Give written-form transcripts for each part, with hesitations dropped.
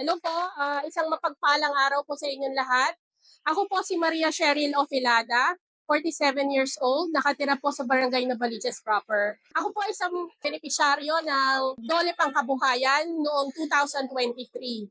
Hello po, isang mapagpalang araw po sa inyong lahat. Ako po si Maria Cheryl Ofilada, 47 years old, nakatira po sa Barangay Navaliches proper. Ako po ay isang benepisyaryo ng Dole Pangkabuhayan noong 2023.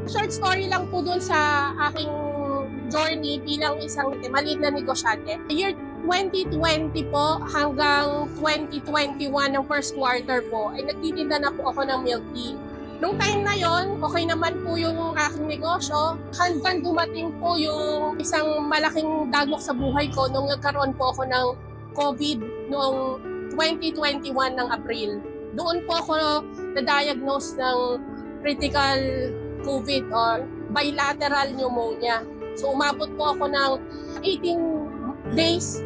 Short story lang po dun sa aking journey bilang isang maliit na negosyante. Year 2020 po hanggang 2021 ng first quarter po ay nagtitinda na po ako ng milk tea. Nung time na yon, okay naman po yung aking negosyo. Hanggang dumating po yung isang malaking dagok sa buhay ko nung nagkaroon po ako ng COVID noong 2021 ng April. Doon po ako na-diagnose ng critical COVID or bilateral pneumonia. So umabot po ako ng 18 days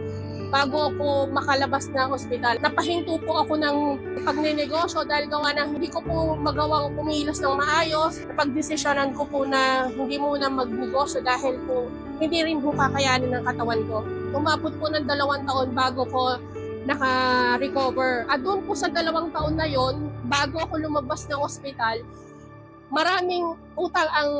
bago ako makalabas ng ospital. Napahinto po ako ng pagnenegosyo dahil gawa na hindi ko po magawang kumilos ng maayos. Napagdesisyonan ko po na hindi muna magnegosyo dahil po hindi rin po kakayanin ng katawan ko. Umabot po ng 2 taon bago ko naka-recover. At doon po sa 2 taon na yon, bago ako lumabas ng ospital, maraming utang ang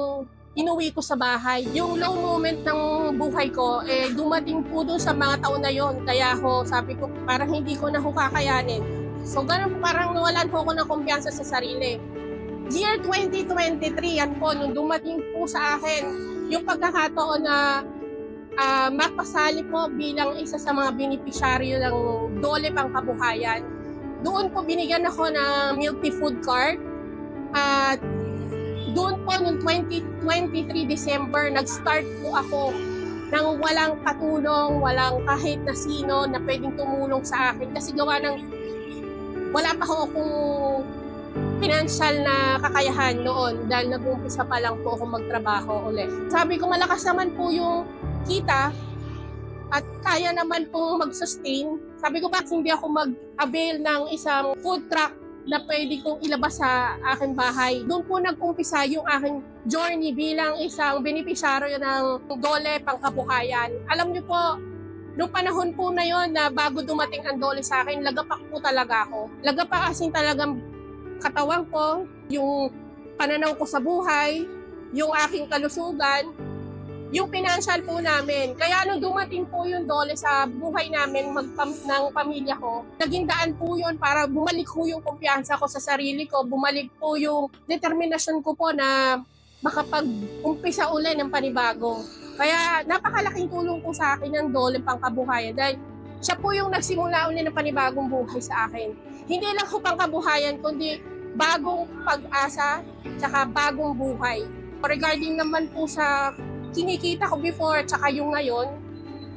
inuwi ko sa bahay. Yung low moment ng buhay ko, dumating po doon sa mga taon na yon. Kaya ako, sabi ko, parang hindi ko na kakayanin. So, ganun, parang nawalan po ako ng kumpiyansa sa sarili. Year 2023, yan po, nung dumating po sa akin, yung pagkakataon na mapasali po bilang isa sa mga benepisyaryo ng Dole Pangkabuhayan. Doon po binigyan ako ng milk tea food card. At doon po noong 2023 December, nag-start po ako nang walang katulong, walang kahit na sino na pwedeng tumulong sa akin. Kasi gawa ng wala pa akong financial na kakayahan noon dahil nag-umpisa pa lang po ako magtrabaho ulit. Sabi ko malakas naman po yung kita at kaya naman po mag-sustain. Sabi ko bakit hindi ako mag-avail ng isang food truck na pwede kong ilabas sa aking bahay. Doon po nag-umpisa yung aking journey bilang isang benepisyaryo ng Dole Pangkabuhayan. Alam niyo po, noong panahon po na yon na bago dumating ang Dole sa akin, lagapak po talaga ako. Lagapak kasi talagang katawan ko, yung pananaw ko sa buhay, yung aking kalusugan, yung financial po namin. Kaya nung dumating po yung Dole sa buhay namin ng pamilya ko, naging daan po yun para bumalik po yung kumpiyansa ko sa sarili ko, bumalik po yung determinasyon ko po na makapag-umpisa uli ng panibago. Kaya napakalaking tulong po sa akin ng Dole Pangkabuhayan dahil siya po yung nagsimula uli ng panibagong buhay sa akin. Hindi lang po pangkabuhayan, kundi bagong pag-asa, tsaka bagong buhay. Regarding naman po sa kinikita ko before tsaka yung ngayon,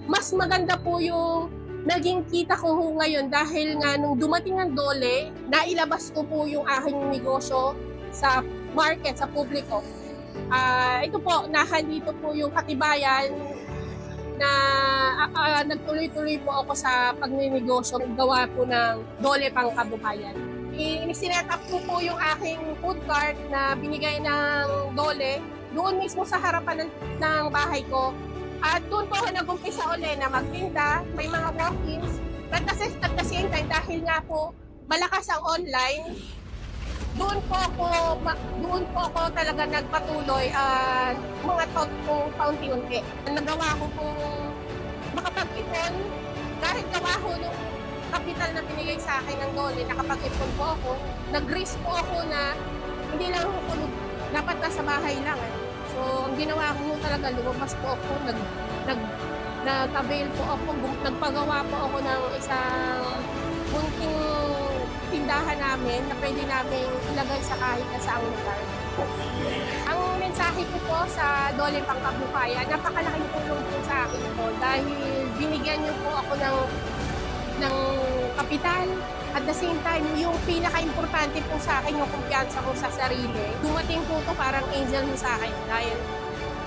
mas maganda po yung naging kita ko ngayon dahil nga nung dumating ang Dole, nailabas ko po yung aking negosyo sa market, sa publiko. Ito po, nakandito po yung katibayan na nagtuloy-tuloy po ako sa pagninegosyo, gawa po ng Dole Pangkabuhayan. Sinet up po yung aking food cart na binigay ng Dole doon mismo sa harapan ng bahay ko. At doon po ako nag-umpisa ulit na magtinda, may mga walk-ins. At the same time, dahil nga po malakas ang online, doon po ako talaga nagpatuloy at mga thought kong paunti-unti. Nagawa ko po makapag-ipon, kahit gawa ko nung kapital na binigay sa akin ng Dole, nakapag-ipon po ako. Nag-risk po ako na hindi lang ako dapat nasa bahay lang. So, ang ginawa ko talaga, lumabas po ako, nag-avail po ako, nagpagawa po ako ng isang munting tindahan namin na pwede namin ilagay sa kahit na saang lugar. Ang mensahe ko po sa Dole Pangkabuhayan, napakalaking tulong po sa akin po dahil binigyan niyo po ako ng kapital. At the same time, yung pinaka-importante po sa akin, yung kumpiyansa ko sa sarili. Dumating po ito parang angel mo sa akin dahil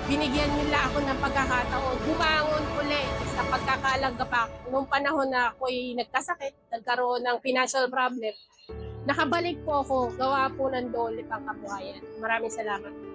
binigyan nila ako ng pagkakataon bumangon uli sa pagkakalagapak. Noong panahon na ako'y nagkasakit, nagkaroon ng financial problem, nakabalik po ako, gawa po ng Dole Pangkabuhayan. Maraming salamat.